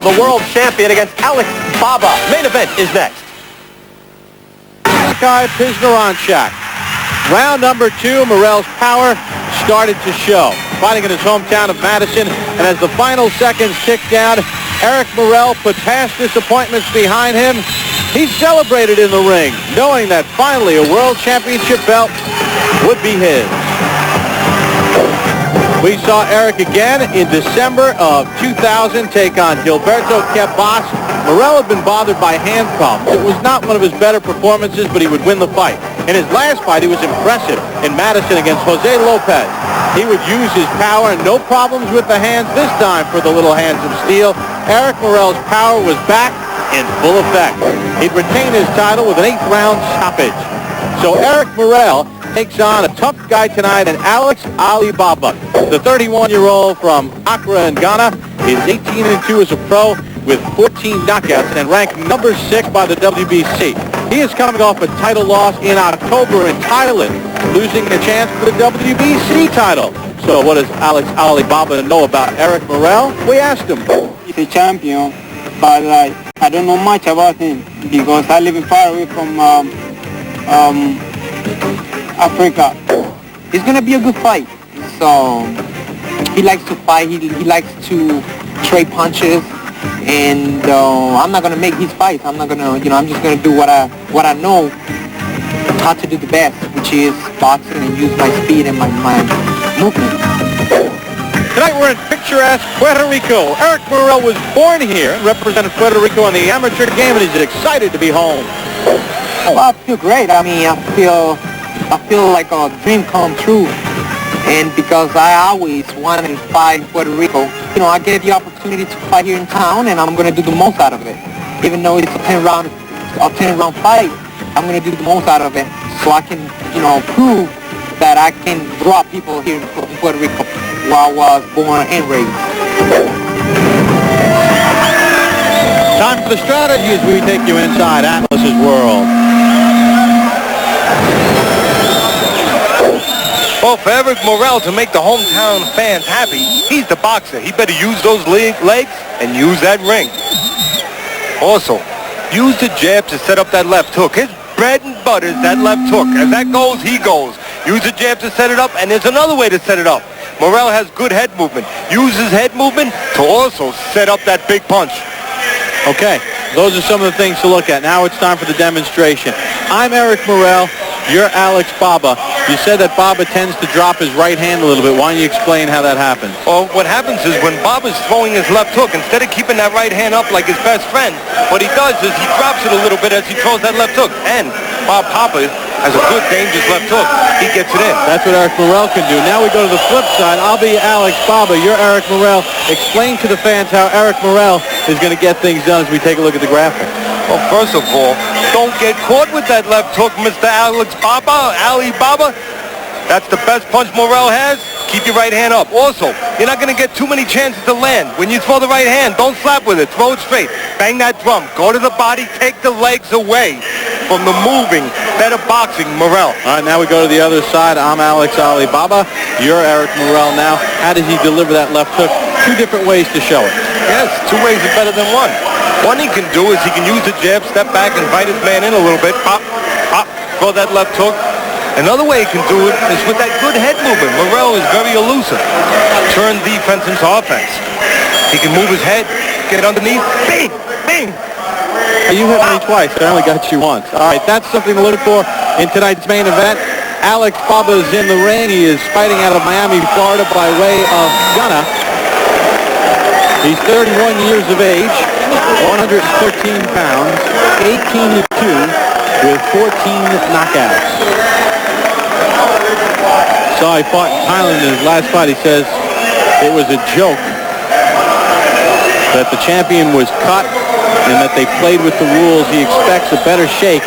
The world champion against Alex Baba. Main event is next. Sky Pisnaranchak. Round number 2, Morel's power started to show. Fighting in his hometown of Madison, and as the final seconds ticked down, Eric Morel put past disappointments behind him. He celebrated in the ring, knowing that finally a world championship belt would be his. We saw Eric again in December of 2000 take on Gilberto Caguas. Morel had been bothered by hand problems. It was not one of his better performances, but he would win the fight. In his last fight, he was impressive in Madison against Jose Lopez. He would use his power, and no problems with the hands this time for the little hands of steel. Eric Morel's power was back in full effect. He'd retain his title with an 8th round stoppage. So Eric Morel takes on a tough guy tonight, and Alex Ali Baba. The 31-year-old from Accra in Ghana is 18-2 as a pro with 14 knockouts and ranked number 6 by the WBC. He is coming off a title loss in October in Thailand, losing a chance for the WBC title. So what does Alex Ali Baba know about Eric Morel? We asked him. He's a champion, but I don't know much about him because I live far away from Africa. It's going to be a good fight. So he likes to fight. He likes to trade punches. And I'm not going to make his fights. I'm not going to, I'm just going to do what I know how to do the best, which is boxing and use my speed and my movement. Tonight we're in picturesque Puerto Rico. Eric Morel was born here and represented Puerto Rico in the amateur game, and he's excited to be home. Well, I feel great. I mean, I feel like a dream come true. And because I always wanted to fight in Puerto Rico, I get the opportunity to fight here in town, and I'm going to do the most out of it. Even though it's a 10-round fight, I'm going to do the most out of it so I can, prove that I can draw people here in Puerto Rico where I was born and raised. Time for the strategy as we take you inside Atlas's world. Well, for Eric Morel to make the hometown fans happy, he's the boxer. He better use those legs and use that ring. Also, use the jab to set up that left hook. His bread and butter is that left hook. As that goes, he goes. Use the jab to set it up, and there's another way to set it up. Morel has good head movement. Use his head movement to also set up that big punch. Okay, those are some of the things to look at. Now it's time for the demonstration. I'm Eric Morel. You're Alex Baba. You said that Baba tends to drop his right hand a little bit. Why don't you explain how that happens? Well, what happens is when Baba's throwing his left hook, instead of keeping that right hand up like his best friend, what he does is he drops it a little bit as he throws that left hook. And Bob Papa has a good, dangerous left hook. He gets it in. That's what Eric Morel can do. Now we go to the flip side. I'll be Alex Baba. You're Eric Morel. Explain to the fans how Eric Morel is going to get things done as we take a look at the graphic. Well, first of all, don't get caught with that left hook, Mr. Alex Baba, Ali Baba. That's the best punch Morel has. Keep your right hand up. Also, you're not going to get too many chances to land. When you throw the right hand, don't slap with it. Throw it straight. Bang that drum. Go to the body. Take the legs away from the moving, better boxing Morel. All right, now we go to the other side. I'm Alex Ali Baba. You're Eric Morel now. How does he deliver that left hook? Two different ways to show it. Yes, two ways is better than one. One he can do is he can use the jab, step back, and bite his man in a little bit. Pop, pop, throw that left hook. Another way he can do it is with that good head movement. Morel is very elusive. Turn defense into offense. He can move his head, get underneath, bing, bing. You hit me twice. I only got you once. All right, that's something to look for in tonight's main event. Alex Baba is in the ring. He is fighting out of Miami, Florida by way of Ghana. He's 31 years of age, 113 pounds, 18-2 with 14 knockouts. Saw he fought in Thailand in his last fight. He says it was a joke that the champion was cut and that they played with the rules. He expects a better shake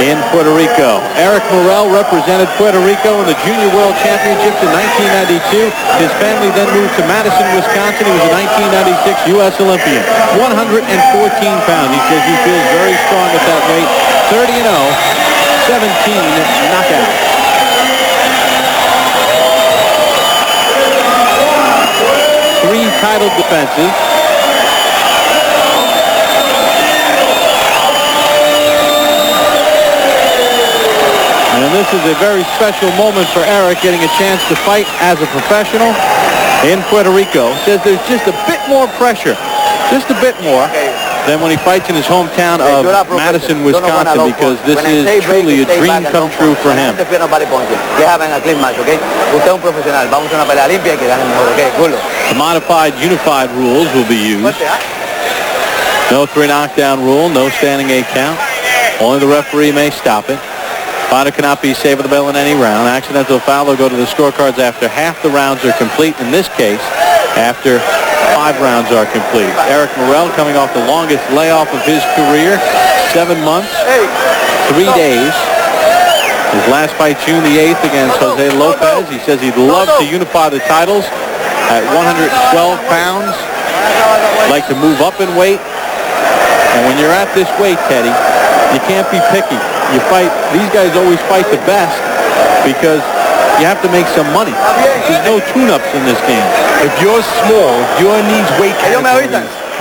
in Puerto Rico. Eric Morel represented Puerto Rico in the Junior World Championships in 1992. His family then moved to Madison, Wisconsin. He was a 1996 U.S. Olympian. 114 pounds. He says he feels very strong at that weight. 30-0, 17 knockouts. Three title defenses. this is a very special moment for Eric, getting a chance to fight as a professional in Puerto Rico. Says there's just a bit more pressure, just a bit more, than when he fights in his hometown of Madison, Wisconsin, because this is truly a dream come true for him. The modified unified rules will be used. No 3 knockdown rule, no standing 8 count. Only the referee may stop it. Fighter cannot be saved with the bell in any round. Accidental foul will go to the scorecards after half the rounds are complete. In this case, after 5 rounds are complete. Eric Morel coming off the longest layoff of his career, 7 months, 3 days. His last fight, June the 8th, against Jose Lopez. He says he'd love to unify the titles at 112 pounds. Like to move up in weight. And when you're at this weight, Teddy, you can't be picky. You fight, these guys always fight the best because you have to make some money. There's no tune-ups in this game. If you're small, if you're in these weight categories,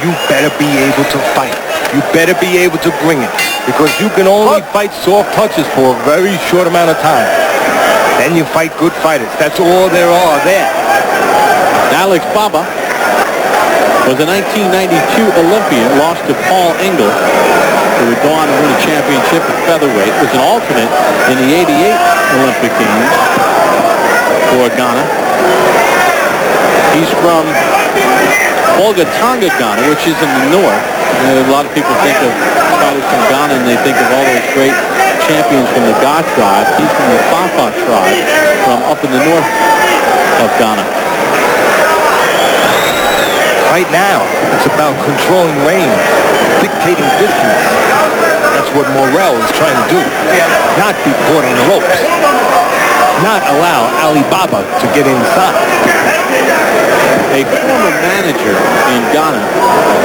you better be able to fight. You better be able to bring it, because you can only fight soft touches for a very short amount of time. Then you fight good fighters. That's all there are there. Alex Baba was a 1992 Olympian, lost to Paul Engel, who would go on to win a championship at featherweight. Was an alternate in the 88 Olympic Games for Ghana. He's from Bolgatanga, Ghana, which is in the north. And a lot of people think of fighters from Ghana and they think of all those great champions from the Ga tribe. He's from the Fafa tribe from up in the north of Ghana. Right now, it's about controlling range, dictating distance. That's what Morel is trying to do. Not be caught on the ropes. Not allow Alibaba to get inside. A former manager in Ghana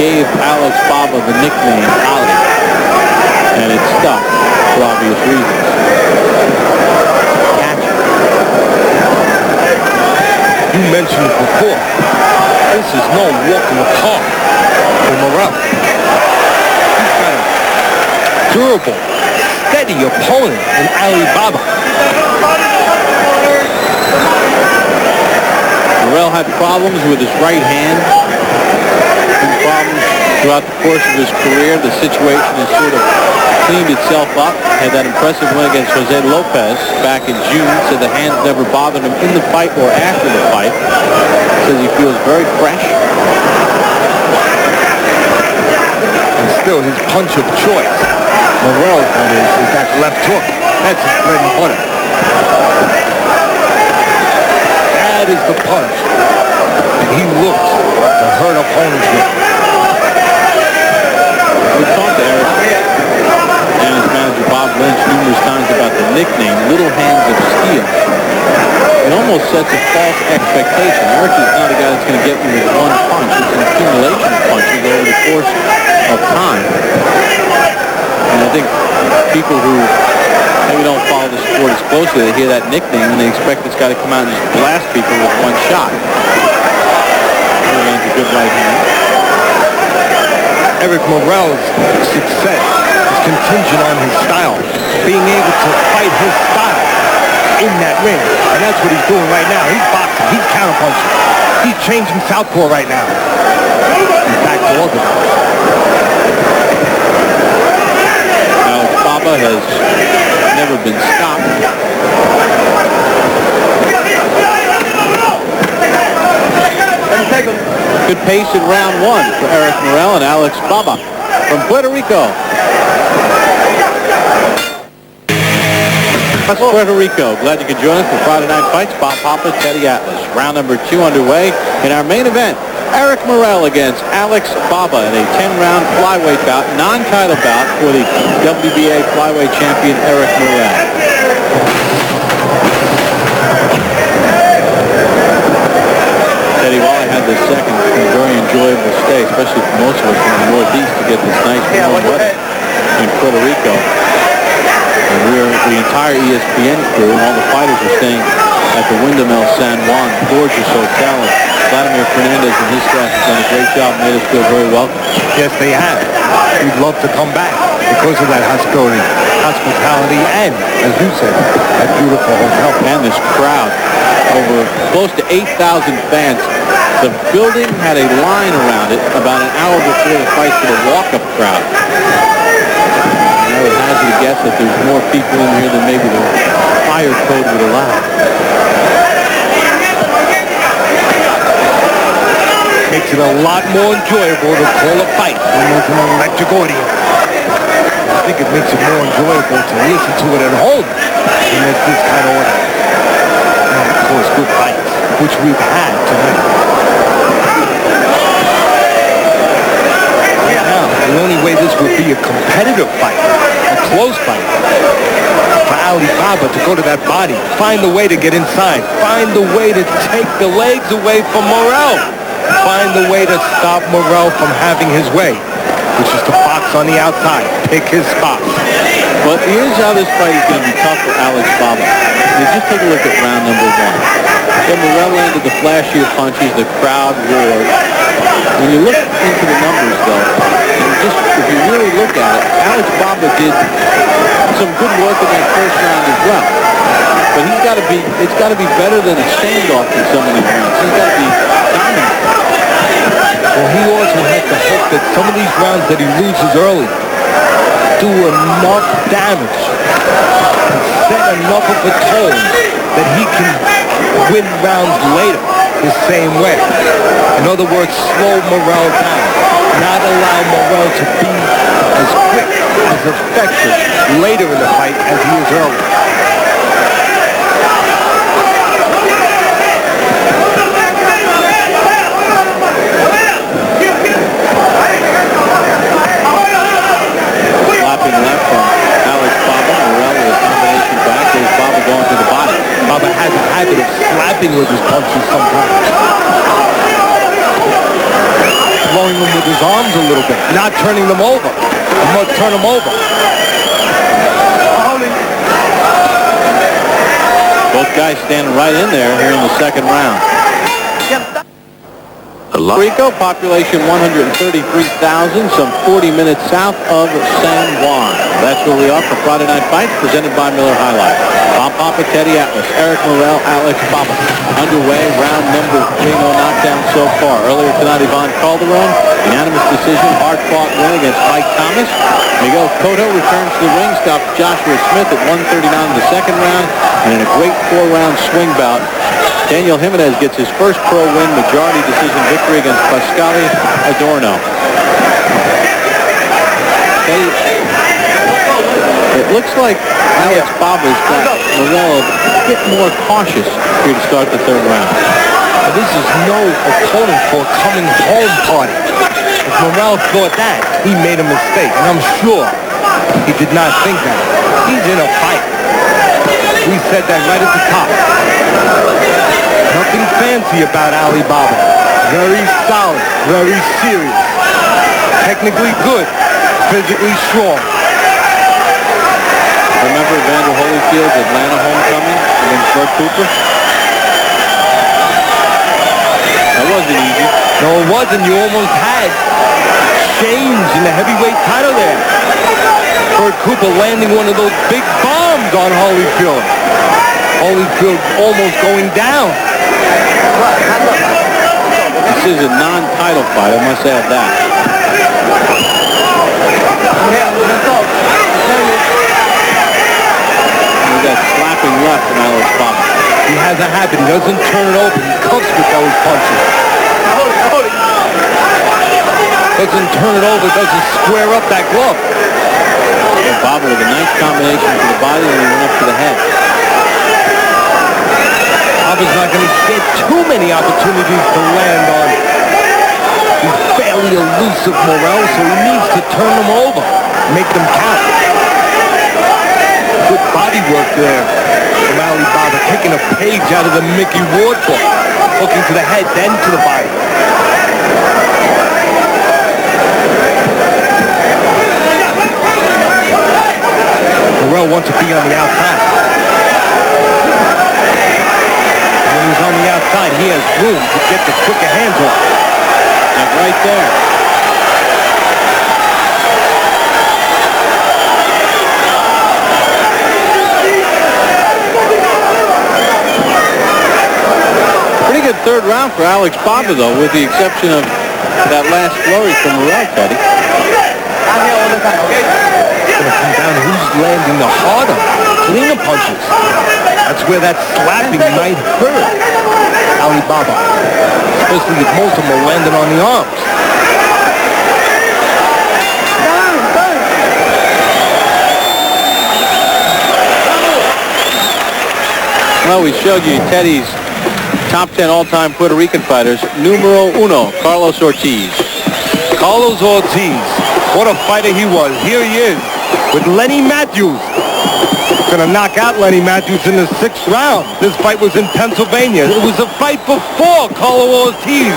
gave Alex Baba the nickname Ali, and it stuck for obvious reasons. Catcher. You mentioned it before. This is no walk in the park for Morel. He's got a durable, steady opponent in Alibaba. Morel had problems with his right hand. Problems throughout the course of his career. The situation has sort of cleaned itself up. Had that impressive win against Jose Lopez back in June. Said the hands never bothered him in the fight or after the fight. Says he feels very fresh. And still his punch of choice, Morel's one is that left hook. That's his bread and butter. That is the punch. And he looks to hurt opponents with it. We talked to Eric and his manager Bob Lynch numerous times about the nickname Little Hands of Steel. It almost sets a false expectation. Eric is not a guy that's going to get you with one punch. It's an accumulation of punches over the course of time. And I think people who maybe don't follow the sport as closely, they hear that nickname and they expect this guy to come out and just blast people with one shot. Against a good right hand. Eric Morel's success is contingent on his style, being able to fight his style in that ring. And that's what he's doing right now. He's boxing. He's counterpunching. He's changing southpaw right now. He's back to orthodox. Alex Baba has never been stopped. Good pace in round 1 for Eric Morel and Alex Baba from Puerto Rico. That's Puerto Rico. Glad you could join us for Friday Night Fights. Bob Papa, Teddy Atlas. Round number 2 underway in our main event. Eric Morel against Alex Baba in a 10-round flyweight bout, non-title bout for the WBA flyweight champion Eric Morel. Teddy, while I had this second, it's been a very enjoyable stay, especially for most of us from the Northeast, to get this nice warm weather in Puerto Rico. And the entire ESPN crew and all the fighters are staying at the Wyndham El San Juan, gorgeous hotel. Vladimir Fernandez and his staff have done a great job, made us feel very welcome. Yes, they have. We'd love to come back because of that hospitality. hospitality, and, as you said, that beautiful hotel. And this crowd, over close to 8,000 fans. The building had a line around it about an hour before the fight for the walk-up crowd. I would hazard a guess that there's more people in here than maybe the fire code would allow. Makes it a lot more enjoyable to call a fight when there's an electric audience. I think it makes it more enjoyable to listen to it at home when there's this kind of audience. And of course, good fights, which we've had tonight. Now, the only way this would be a competitive fight, a close fight, for Ali Baba to go to that body, find the way to get inside, find the way to take the legs away from Morel, find the way to stop Morel from having his way, which is to box on the outside, pick his spots. But here's how this fight is going to be tough for Alex Baba. Just take a look at round number 1. Then Morel landed the flashier punches, the crowd roared. When you look into the numbers, though, if you really look at it, Alex Baba did some good work in that first round as well. But it's got to be better than a standoff in some of these rounds. He's got to be dominant. Well, he also has to hope that some of these rounds that he loses early do enough damage and set enough of a tone that he can win rounds later the same way. In other words, slow Morel down, not allow Morel to be as quick, as effective later in the fight as he is early. Slapping left from Alex Baba. Morel with a combination back. There's Baba going to the body. Baba has a habit of slapping with his punches sometimes. Blowing them with his arms a little bit, not turning them over. I'm going to turn them over. Both guys standing right in there here in the second round. Rico, population 133,000, some 40 minutes south of San Juan. That's where we are for Friday Night Fights, presented by Miller High Life. Bob Papa, Teddy Atlas, Eric Morel, Alex Baba. Underway, round number 3, no knockdown so far. Earlier tonight, Ivan Calderon, unanimous decision, hard-fought win against Mike Thomas. Miguel Cotto returns to the ring, stopped Joshua Smith at 139 in the second round, and in a great 4-round swing bout, Daniel Jimenez gets his first pro win, majority decision victory against Pascali Adorno. It looks like Alex Baba's got Morel a bit more cautious here to start the third round. This is no opponent for a coming home party. If Morel thought that, he made a mistake, and I'm sure he did not think that. He's in a fight. We said that right at the top. Nothing fancy about Ali Baba. Very solid, very serious. Technically good, physically strong. Remember Evander Holyfield's Atlanta homecoming against Bert Cooper? That wasn't easy. No, it wasn't. You almost had change in the heavyweight title there. Bert Cooper landing one of those big bombs on Holyfield. Holyfield almost going down. This is a non-title fight, I must add that. And we got slapping left from Alex Baba. He has a habit. He doesn't turn it open. He cooks with those punches. Doesn't turn it over. Doesn't square up that glove. And Baba with a nice combination to the body, and he went up to the head. Baba's not going to get too many opportunities to land on. He's fairly elusive, Morel, so he needs to turn them over, make them count. Good body work there from Ali Baba, taking a page out of the Mickey Ward book, hooking to the head, then to the body. Morel wants to be on the outside. When he's on the outside, he has room to get the quicker hands on. Like right there. third round for Alex Baba, though, with the exception of that last flurry from Morel, Teddy. It's going to come down to who's landing the harder, cleaner punches. That's where that slapping might hurt Alibaba, especially if most of them are landing on the arms. Well, we showed you Teddy's top 10 all-time Puerto Rican fighters. Numero uno, Carlos Ortiz. Carlos Ortiz, what a fighter he was. Here he is with Lenny Matthews. Going to knock out Lenny Matthews in the 6th round. This fight was in Pennsylvania. It was a fight before Carlos Ortiz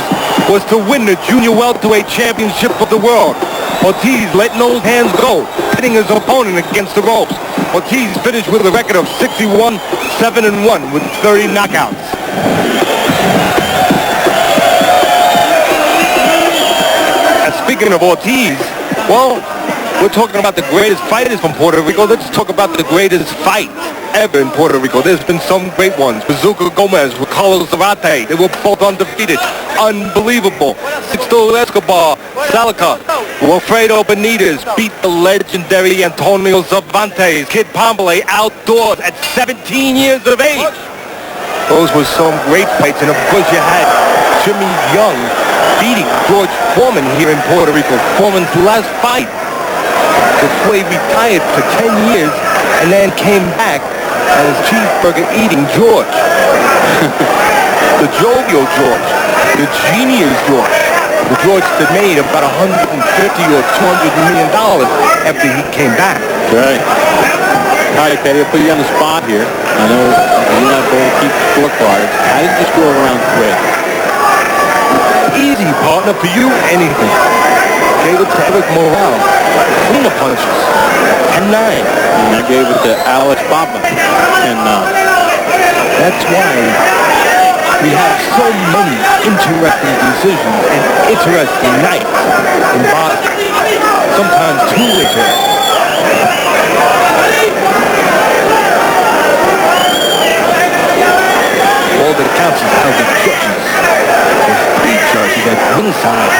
was to win the junior welterweight championship of the world. Ortiz letting those hands go, hitting his opponent against the ropes. Ortiz finished with a record of 61, 7-1 with 30 knockouts. And speaking of Ortiz, well, we're talking about the greatest fighters from Puerto Rico. Let's talk about the greatest fight ever in Puerto Rico. There's been some great ones. Bazooka Gomez with Carlos Zarate. They were both undefeated. Unbelievable. Sixto Escobar, Salica, Wilfredo Benitez beat the legendary Antonio Cervantes. Kid Pombale outdoors at 17 years of age. Those were some great fights. And of course you had Jimmy Young beating George Foreman here in Puerto Rico. Foreman's last fight before he retired for 10 years and then came back as cheeseburger eating George. The jovial George. The genius George. The George that made about $150 or $200 million after he came back. Right. All right, Petty, I'll put you on the spot here. I know you're not going to keep scorecards. How did you score around 3? Easy, partner. For you, anything. Gave it to Eric Morel. Cleaner punches. 10-9. And I gave it to Alex Baba. 10-9. That's why we have so many interesting decisions and interesting nights in boxing. Sometimes too interesting. All that counts is how the judges, there's 3 judges at ringside.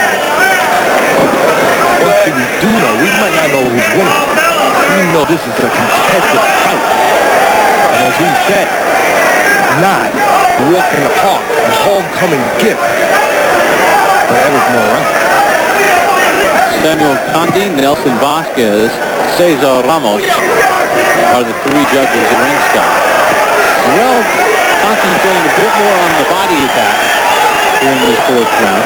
What do we do know? We might not know who's winning. We know this is a competitive fight. And as we said, not walk in the park, a homecoming gift for Eric Morel. Samuel Condi, Nelson Vasquez, Cesar Ramos are the 3 judges at ringside. Morel concentrating a bit more on the body attack during this 4th round.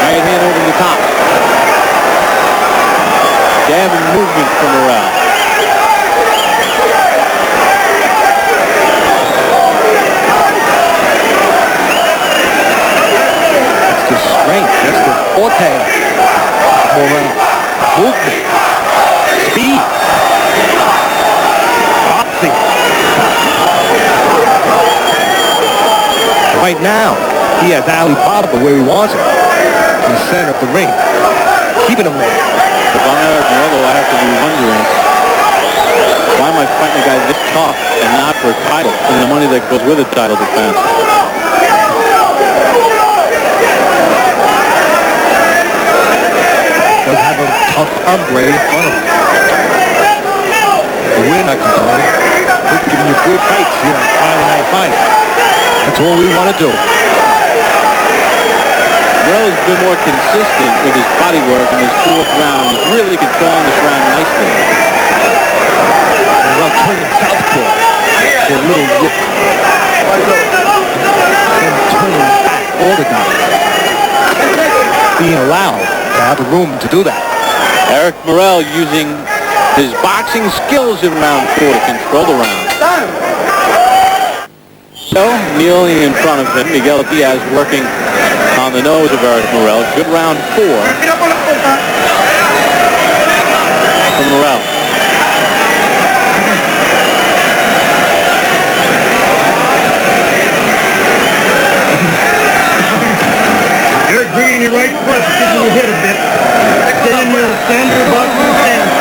Right hand over the top. Jab and movement from Morel. That's the strength. That's the forte. Morel. Movement. Speed. Boxing. Right now, he has Alibaba where he wants him. In the center of the ring. Keeping him there. If I'm Eric Morel, I have to be wondering, why am I fighting a guy this tough and not for a title and the money that goes with a title defense? Does have a tough hombre in front of him. But we're not complaining. We're giving you good fights here on Friday Night Fight. That's all we want to do. Morel has been more consistent with his body work in his 4th round. He's really controlling this round nicely. Morel turning southpaw for a little look. And turning back all the guys. Being allowed to have the room to do that. Eric Morel using his boxing skills in round 4 to control the round. So, kneeling in front of him, Miguel Diaz working on the nose of Eric Morel. Good round 4 from Morel. Eric bringing you right first, getting you hit a bit. Get in your center, boxing stance.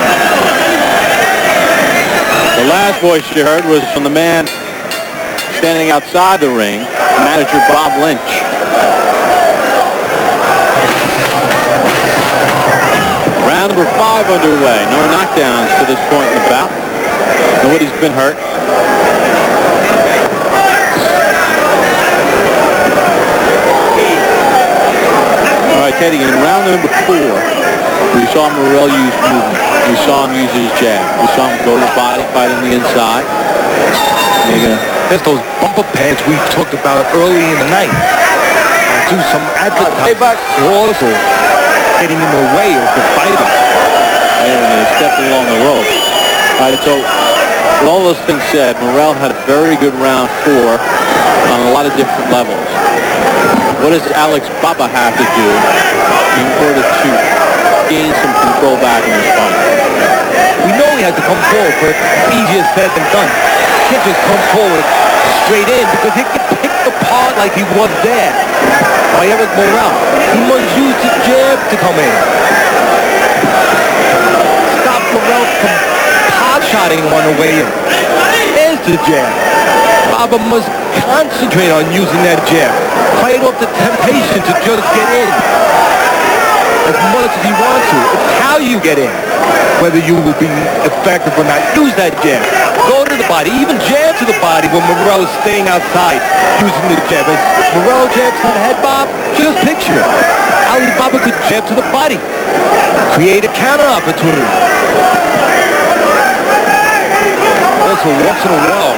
The last voice you heard was from the man standing outside the ring, manager Bob Lynch. Round number 5 underway. No knockdowns to this point in the bout. Nobody's been hurt. All right, Teddy, in round number 4, we saw Morel use movement. We saw him use his jab. We saw him go to the body, fight on the inside. There's those bumper pads we talked about early in the night. Do some advertising. Also getting in the way of the fighters. And stepping along the rope. All right, so with all those things said, Morel had a very good round 4 on a lot of different levels. What does Alex Baba have to do in order to gain some control back in this fight? We know he had to come forward, but easier said than done. He can't just come forward straight in because he get picked apart like he was there by Eric Morel. He must use the jab to come in. Stop Morel from pot-shotting on the way in. There's the jab. Baba must concentrate on using that jab. Fight off the temptation to just get in as much as he wants to. It's how you get in, whether you will be effective or not. Use that jab. Go to the body, even jab to the body when Morel is staying outside using the jab. As Morel jabs to the head, Bob, just picture it. Ali Baba could jab to the body. Create a counter opportunity. Also, once in a while,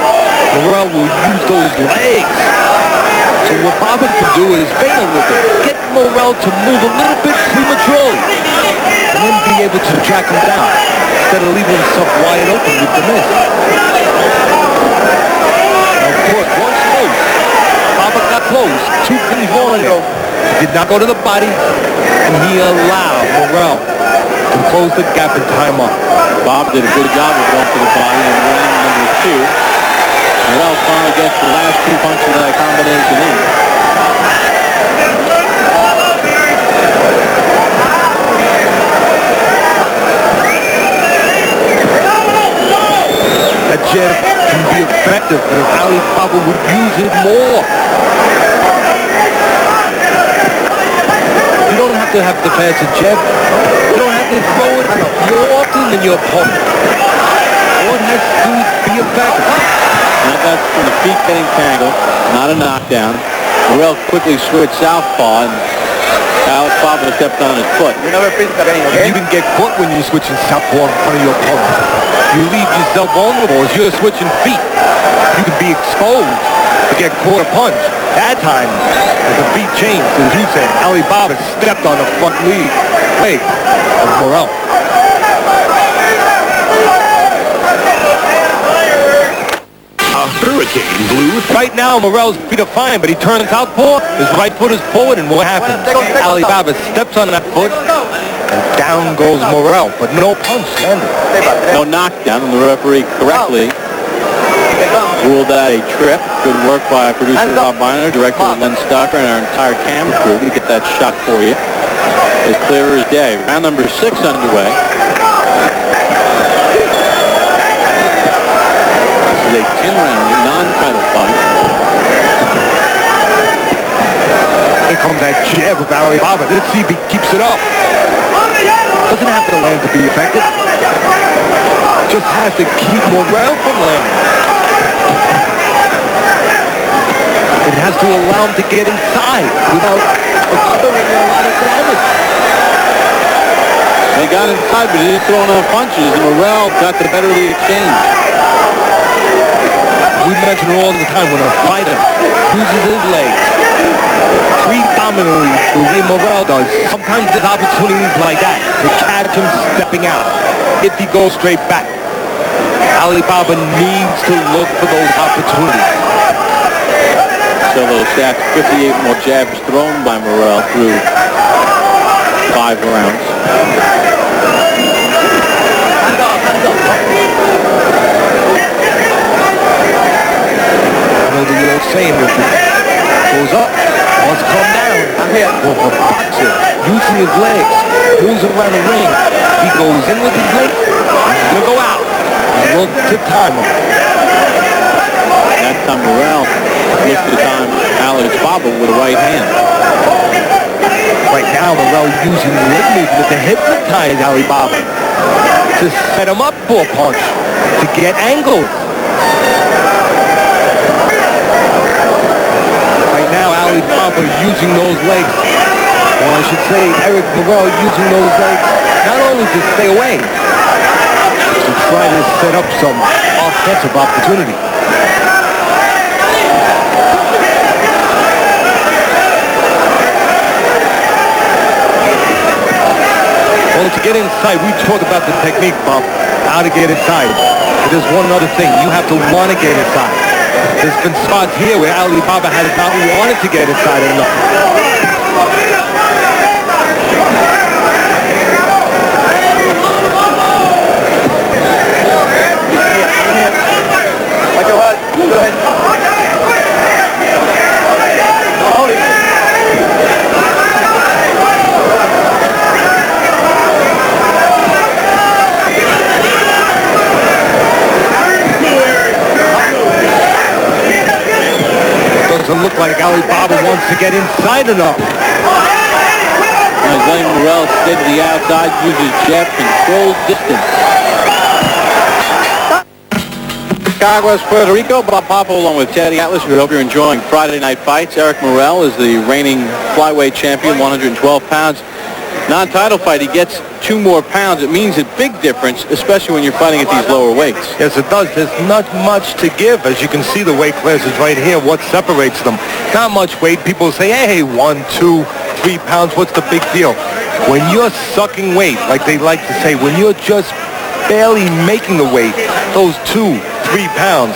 Morel will use those legs. So what Baba can do is feint a little bit. Get Morel to move a little bit prematurely. And then be able to track him down instead of leaving himself wide open with the miss. Now, of course, once close. Baba got close. 2 things on it. He did not go to the body, and he allowed Morel to close the gap and time up. Bob did a good job of going to the body in round number 2. Morel finally gets the last 2 punches of that combination in. That jab can be effective, but if Ali Baba would use it more. You don't have to have the fastest jab. You don't have to throw it more often than your opponent. All it has to do is be effective. Now that's from the feet getting tangled, not a knockdown. Morel quickly switched southpaw, and Alex Baba stepped on his foot. You can get caught when you're switching southpaw in front of your opponent. You leave yourself vulnerable as you're switching feet. You can be exposed to get caught a punch. That time, as the feet changed, as you said, Ali Baba stepped on the front leg of Morel. Hurricane Blue. Right now, Morel's feet are fine, but he turns southpaw. His right foot is forward, and what happens? Ali Baba steps on that foot, and down goes Morel, but no punch landed. No knockdown, and the referee correctly ruled that a trip. Good work by producer Bob Miner, director Len Stocker, and our entire camera crew to get that shot for you. As clear as day. Round number 6 underway. A 10-round non-title fight. Here comes that jab of Ali Baba. Let's see if he keeps it up. Doesn't have to land to be effective. Just has to keep Morel from landing. It has to allow him to get inside without occurring a lot of damage. They got inside, but he didn't throw enough punches, and Morel got the better of the exchange. We mention it all the time when a fighter uses his legs predominantly the way Morel does. Sometimes there's opportunities like that to catch him stepping out if he goes straight back. Ali Baba needs to look for those opportunities. So those stats, 58 more jabs thrown by Morel through 5 rounds. The old saying, if it goes up, must come down. Well, a boxer, using his legs, moves around the ring. He goes in with his legs, he's going to go out. Look to time him. Now That time Morel looked to time Alibaba with a right hand. Right now, Morel using the leg movement to hypnotize Alibaba, to set him up for a punch, to get angles. Right now, Alibaba using those legs, or I should say Eric Morel using those legs, not only to stay away, to try to set up some offensive opportunity. Well, to get inside, we talk about the technique, Bob, how to get inside. But there's one other thing. You have to want to get inside. There's been spots here where Alibaba has not wanted to get inside enough. Go ahead. Doesn't look like Alibaba wants to get inside enough. As letting Morel stay to the outside, uses jab, controls distance. Caguas, Puerto Rico. Bob Papa along with Teddy Atlas. We hope you're enjoying Friday Night Fights. Eric Morel is the reigning flyweight champion, 112 pounds. Non-title fight, he gets 2 more pounds. It means a big difference, especially when you're fighting at these lower weights. Yes, it does. There's not much to give. As you can see, the weight classes right here, what separates them. Not much weight. People say, hey, 1, 2, 3 pounds, what's the big deal? When you're sucking weight, like they like to say, when you're just barely making the weight, those 2, 3 pounds,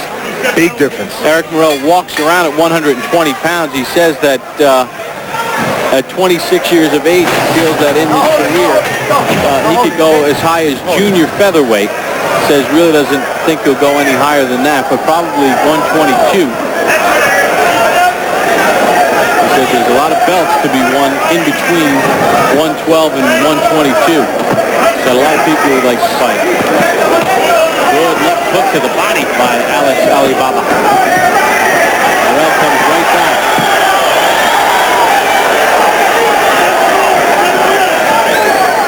big difference. Eric Morel walks around at 120 pounds. He says that at 26 years of age, he feels that in his career, he could go as high as junior featherweight. Says really doesn't think he'll go any higher than that, but probably 122. He says there's a lot of belts to be won in between 112 and 122. Got a lot of people who would like to fight. Good left hook to the body by Alex Alibaba. Morel comes right back.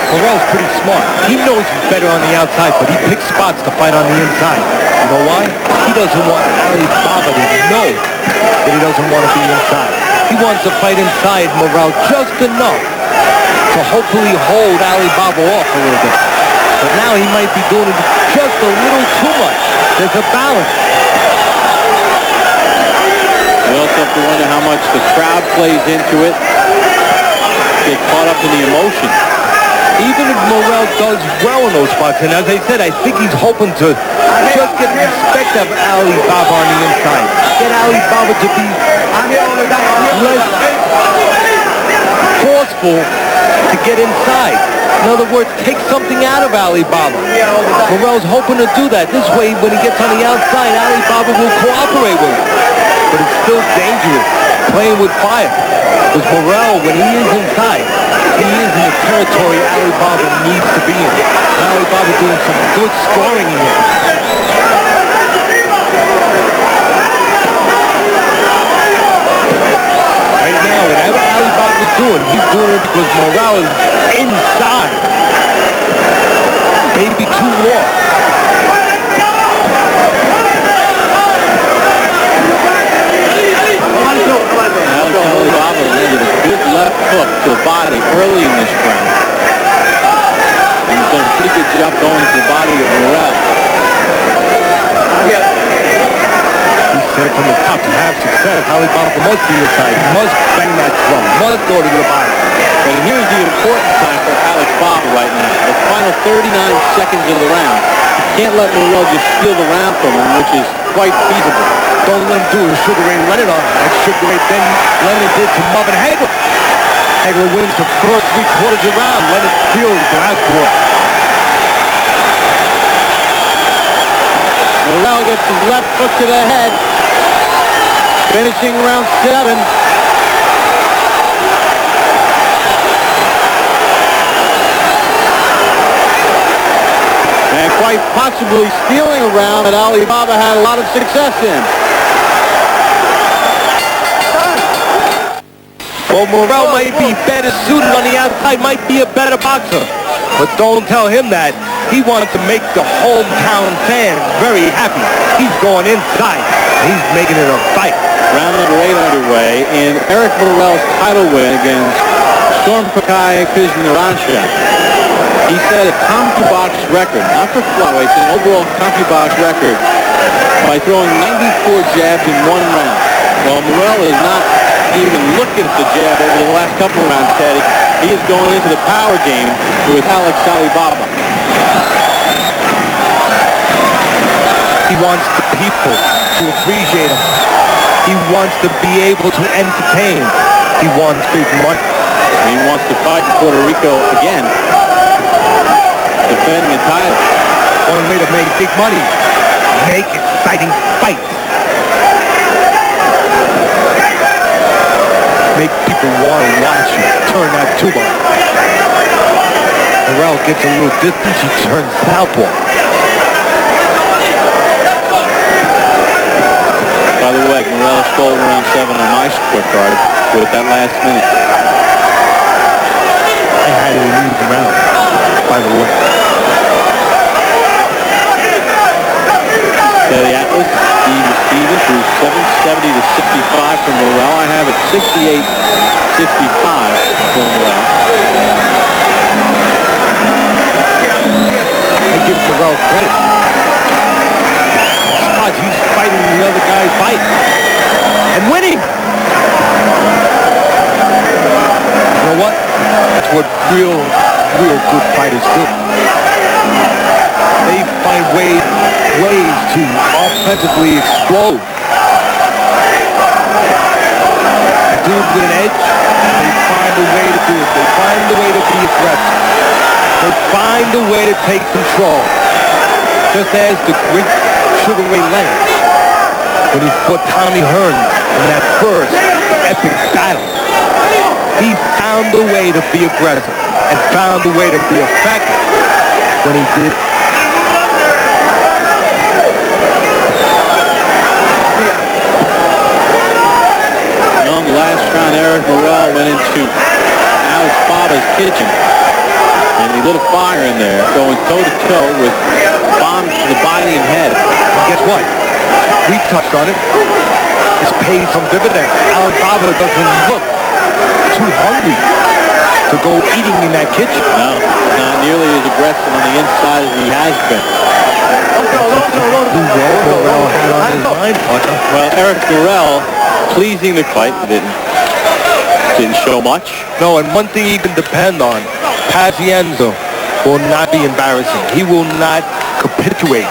Morel's pretty smart. He knows he's better on the outside, but he picks spots to fight on the inside. You know why? He doesn't want Alibaba to know that he doesn't want to be inside. He wants to fight inside Morel just enough to hopefully hold Alibaba off a little bit. But now he might be doing it just a little too much. There's a balance. We also have to wonder how much the crowd plays into it. Get caught up in the emotion. Even if Morel does well in those spots, and as I said, I think he's hoping to just get respect of Alibaba on the inside. Get Alibaba to be less forceful to get inside. In other words, take something out of Alibaba. Morel's hoping to do that. This way, when he gets on the outside, Alibaba will cooperate with him. But it's still dangerous, playing with fire. Because Morel, when he is inside, he is in the territory Alibaba needs to be in. Alibaba doing some good scoring in here. Right now, whatever Alibaba's doing, he's doing it because Morel is inside. Maybe 2 more. Alibaba landed a good left hook to the body early in this round. And he's done a pretty good job going to the body of Morel. He said from the top to have success. Alibaba must be inside. Must bang that drum. Must go to the body. And here's the important time for Alibaba right now. The final 39 seconds of the round. You can't let Morel just steal the round from him, which is quite feasible. Don't let him do it. Sugar Ray Leonard on him. Like Sugar Ray then Leonard did to Marvin Hagler. Hagler wins the first 3/4 of the round. Leonard feels the last quarter. Morel gets his left hook to the head. Finishing round 7. And quite possibly stealing a round that Alibaba had a lot of success in. Well, Morel might be better suited on the outside, might be a better boxer. But don't tell him that. He wanted to make the hometown fans very happy. He's going inside. He's making it a fight. Round number 8 underway in Eric Morel's title win against Stormkai Kuzmiransha. He set a CompuBox record, not for flyweights, an overall CompuBox record by throwing 94 jabs in 1 round. Well, Morel is not even looking at the jab over the last couple of rounds, Teddy. He is going into the power game with Alex Alibaba. He wants the people to appreciate him. He wants to be able to entertain. He wants big money. He wants to fight in Puerto Rico again, defending a title. One way to make big money. Make exciting fights. Make people want to watch you. Turn that tube on. Morel gets a little distance. He turns southpaw. By the way, Morel stole round 7 on my scorecard with that last minute. I had to lose the round, by the way. Teddy Atlas, Stevens threw 770 to 65 from Morel. I have it 68-65 from Morel. I give Morel credit. He's fighting the other guy's fight and winning. You know what? That's what real good fighters do. They find ways to offensively explode. Dude with an edge, they find a way to do it. They find a way to be aggressive. They find a way to take control. Just as the great Sugar Ray Leonard, when he fought Tommy Hearn in that first epic battle, he found a way to be aggressive and found a way to be effective when he did. On the last round, Eric Morel went into Alex Baba's kitchen, and he lit a fire in there, going toe-to-toe with bombs to the body and head. Guess what? We touched on it. It's paid some dividends. Alex Baba doesn't look too hungry to go eating in that kitchen. No, not nearly as aggressive on the inside as he has been. Well, Eric Morel pleasing the fight didn't show much. No, and one thing you can depend on, Pazienza will not be embarrassing. He will not capitulate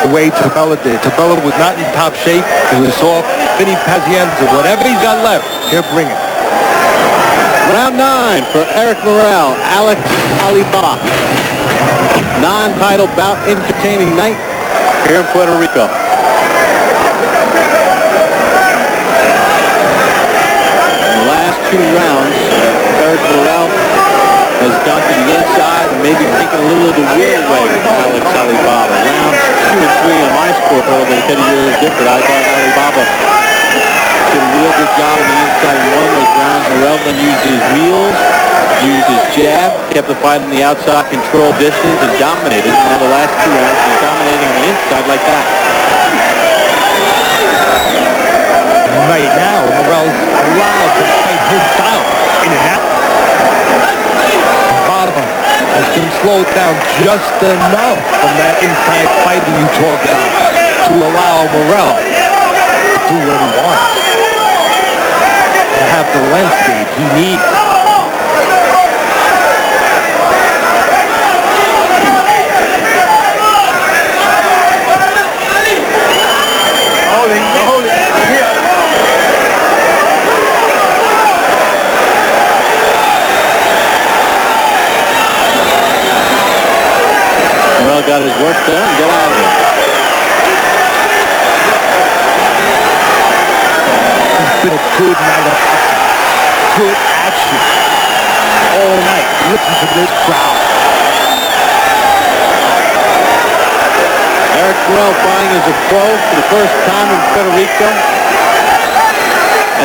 the way Tabella did. Tabella was not in top shape. He was soft. Vinny Pazienza, whatever he's got left, he'll bring it. Round 9 for Eric Morel, Alex Alibaba. Non-title bout entertaining night here in Puerto Rico. In the last 2 rounds, Eric Morel has gone to the inside and maybe taken a little of the real way from Alex Alibaba. Rounds 2 and 3 on my scorecard, but Teddy, you're a little different. I thought Alibaba did a real good job on the inside in one of those rounds. Morel then used his wheels, used his jab, kept the fight on the outside, controlled distance, and dominated. Now the last 2 rounds, he's dominating on the inside like that. Right now, Morel's allowed to fight his style in and out. Bottom has been slowed down just enough from that inside fighting you talk about to allow Morel to do what he wants. To have the landscape he needs. Morel got his work done and got out of here. It's been a good night of boxing. Good action. All night. Listen to this crowd. Eric Morel fighting as a pro for the first time in Puerto Rico.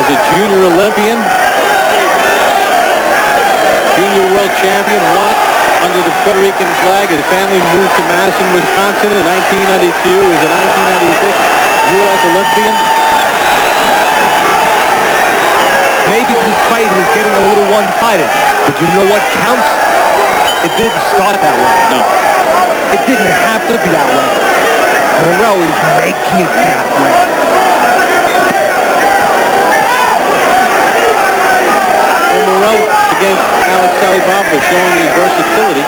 As a junior Olympian. junior world champion, won under the Puerto Rican flag. His family moved to Madison, Wisconsin in 1992. He was a 1996 U.S. Olympian. Maybe this fight was getting a little one-sided, but you know what counts? It didn't start that way. No. It didn't have to be that way. Morel is making it that way. And Morel against Alex Alibaba showing his versatility.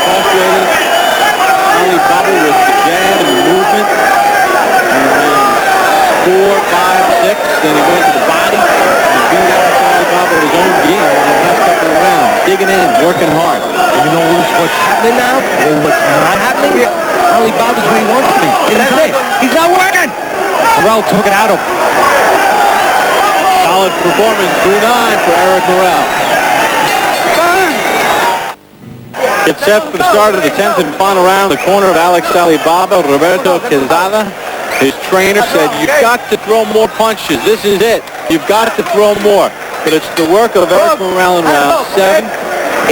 Frustrated Alibaba with the jab and the movement. And then 4, 5, 6. Then he went to the body and beat Alex Alibaba with his own game in the last couple of rounds. Digging in, working hard. And you know what's happening now? Or what's not happening? Alibaba's where he wants to be. And that's it. He's not working. Morel took it out of him. Solid performance, 3-9 for Eric Morel. It's set for the start of the 10th and final round. The corner of Alex Alibaba, Roberto Quezada. His trainer said, you've got to throw more punches. This is it. You've got to throw more. But it's the work of Eric Morel in rounds 7,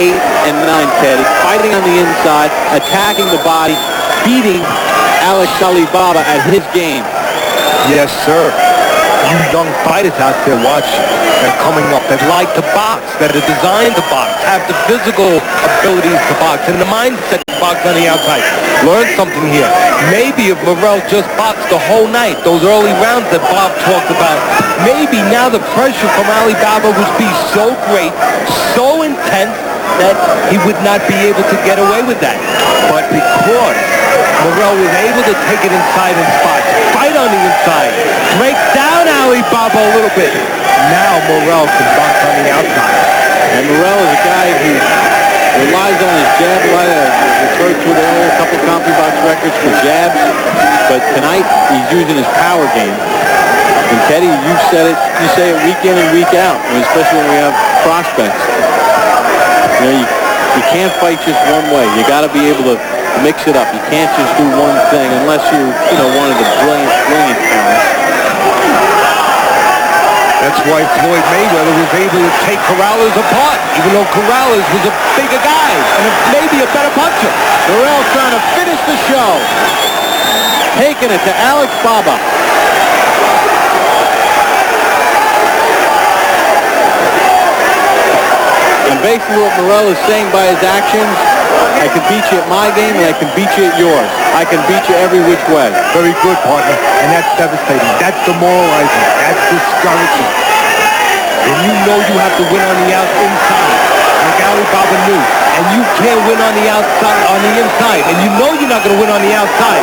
8, and 9, Teddy. Fighting on the inside, attacking the body, beating Alex Alibaba at his game. Yes, sir. You young fighters out there watching, that are coming up, that like to box, that are designed to box, have the physical abilities to box, and the mindset to box on the outside. Learn something here. Maybe if Morel just boxed the whole night, those early rounds that Bob talked about, maybe now the pressure from Alibaba would be so great, so intense, that he would not be able to get away with that. But because Morel was able to take it inside in spots, fight on the inside, break down Alibaba a little bit, now Morel can box on the outside. And Morel is a guy who relies on his jab. Referred to it earlier, a couple of CompuBox records for jabs. But tonight, he's using his power game. And Teddy, you've said it, you say it week in and week out, especially when we have prospects. You know, you can't fight just one way. You got to be able to mix it up. You can't just do one thing unless you're, one of the brilliant talents. That's why Floyd Mayweather was able to take Corrales apart, even though Corrales was a bigger guy and maybe a better puncher. Morel trying to finish the show. Taking it to Alex Baba. And basically what Morel is saying by his actions, I can beat you at my game and I can beat you at yours. I can beat you every which way. Very good, partner. And that's devastating. That's demoralizing. That's discouraging. And you know you have to win on the inside, like Alibaba knew. And you can't win on the outside, on the inside. And you know you're not going to win on the outside.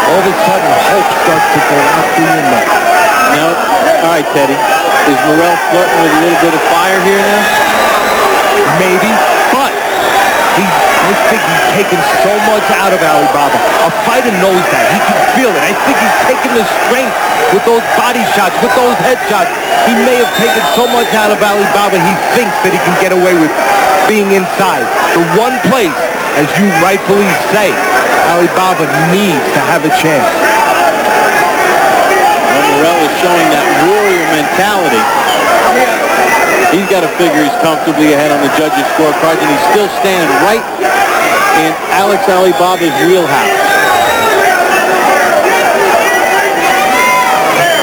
All of a sudden, hope starts to go out through your neck. Now, all right, Teddy. Is Morel flirting with a little bit of fire here now? Maybe, but I think he's taken so much out of Alibaba. A fighter knows that. He can feel it. I think he's taken the strength with those body shots, with those head shots. He may have taken so much out of Alibaba, he thinks that he can get away with being inside. The one place, as you rightfully say, Alibaba needs to have a chance. Well, Morel is showing that warrior mentality. He's got to figure he's comfortably ahead on the judges' scorecards, and he's still standing right in Alex Alibaba's wheelhouse.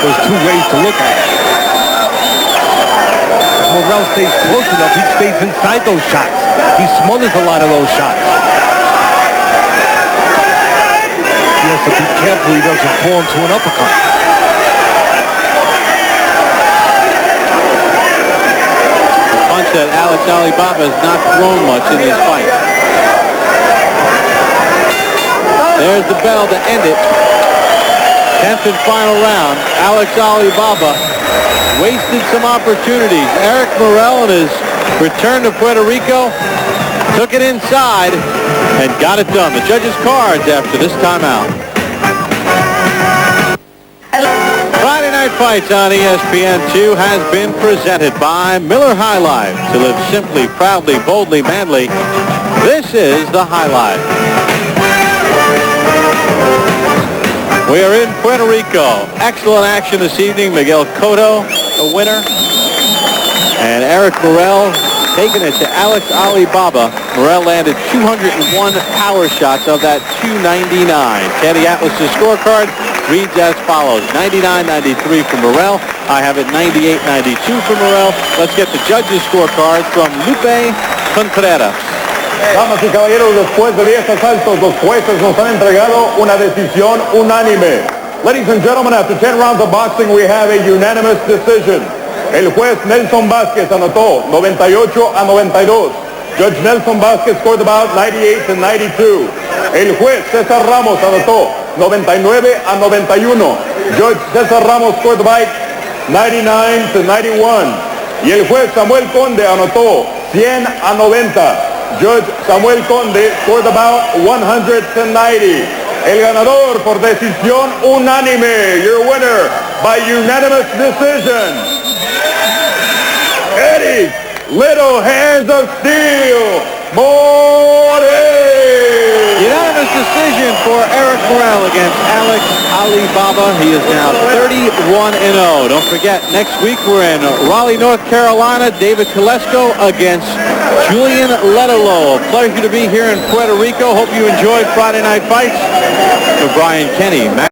There's two ways to look at it. If Morel stays close enough, he stays inside those shots. He smothers a lot of those shots. He has to be careful he doesn't fall into an uppercut. That Alex Alibaba has not thrown much in this fight. There's the bell to end it. 10th and final round. Alex Alibaba wasted some opportunities. Eric Morel in his return to Puerto Rico took it inside and got it done. The judges' cards after this timeout. Friday Night Fights on ESPN2 has been presented by Miller High Life. To live simply, proudly, boldly, manly, this is the High Life. We are in Puerto Rico. Excellent action this evening. Miguel Cotto, the winner. And Eric Morel taking it to Alex Alibaba. Morel landed 201 power shots of that 299. Caddy Atlas's scorecard reads as follows. 99-93 for Morel. I have it 98-92 for Morel. Let's get the judges' scorecard from Lupe Contreras. Damas y caballeros, después de 10 asaltos, los jueces nos han entregado una decisión unánime. Ladies and gentlemen, after 10 rounds of boxing, we have a unanimous decision. El juez Nelson Vázquez anotó 98-92. Judge Nelson Vázquez scored the bout 98-92. El juez César Ramos anotó 99-91. Judge César Ramos scored the bout 99-91. Y el juez Samuel Conde anotó 100-90. Judge Samuel Conde scored the bout 100-90. El ganador por decisión unánime, your winner by unanimous decision, Eddie Little Hands of Steel Morel. Unanimous decision for Eric Morel against Alex Alibaba. He is now 31-0. Don't forget, next week we're in Raleigh, North Carolina. David Telesco against Julian Letterlow. A pleasure to be here in Puerto Rico. Hope you enjoyed Friday Night Fights. For Brian Kenny.